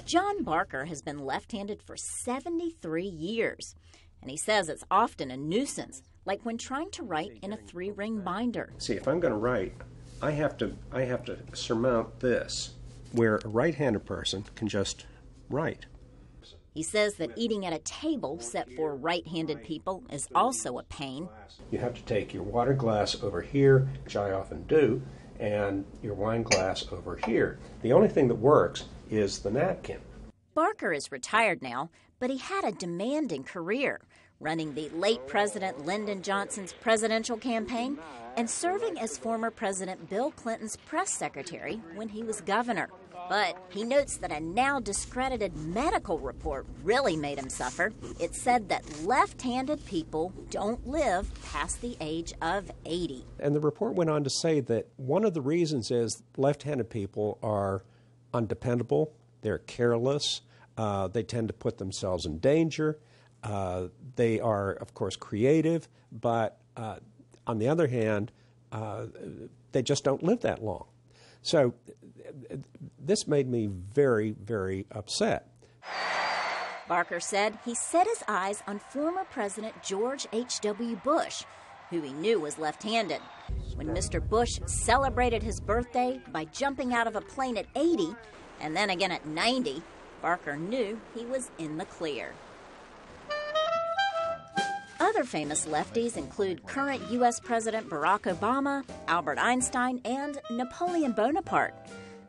John Barker has been left-handed for 73 years, and he says it's often a nuisance, like when trying to write in a 3-ring binder. See, if I'm going to write, I have to surmount this, where a right-handed person can just write. He says that eating at a table set for right-handed people is also a pain. You have to take your water glass over here, which I often do, and your wine glass over here. The only thing that works is the napkin. Barker is retired now, but he had a demanding career, running the late President Lyndon Johnson's presidential campaign and serving as former President Bill Clinton's press secretary when he was governor. But he notes that a now discredited medical report really made him suffer. It said that left-handed people don't live past the age of 80. And the report went on to say that one of the reasons is left-handed people are undependable, they're careless, they tend to put themselves in danger, they are, of course, creative, but on the other hand, they just don't live that long. So this made me very, very upset. Barker said he set his eyes on former President George H.W. Bush, who he knew was left-handed. When Mr. Bush celebrated his birthday by jumping out of a plane at 80 and then again at 90, Barker knew he was in the clear. Other famous lefties include current U.S. President Barack Obama, Albert Einstein, and Napoleon Bonaparte.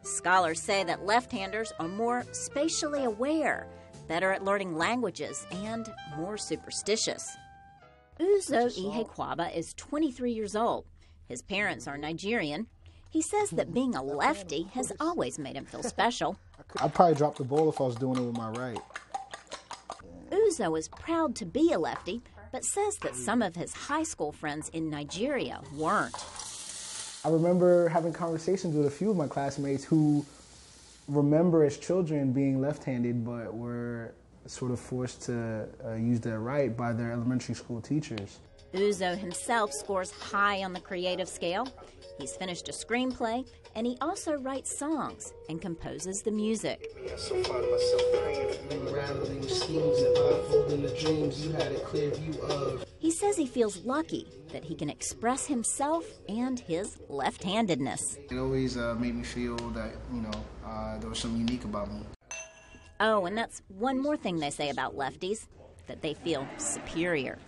Scholars say that left-handers are more spatially aware, better at learning languages, and more superstitious. Uzo Ihekwaba is 23 years old. His parents are Nigerian. He says that being a lefty has always made him feel special. I'd probably drop the ball if I was doing it with my right. Uzo is proud to be a lefty, but says that some of his high school friends in Nigeria weren't. I remember having conversations with a few of my classmates who remember as children being left-handed but were sort of forced to use their right by their elementary school teachers. Uzo himself scores high on the creative scale. He's finished a screenplay, and he also writes songs and composes the music. He says he feels lucky that he can express himself and his left-handedness. It always made me feel that, there was something unique about me. Oh, and that's one more thing they say about lefties, that they feel superior.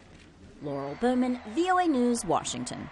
Laurel, Bowman, VOA News, Washington.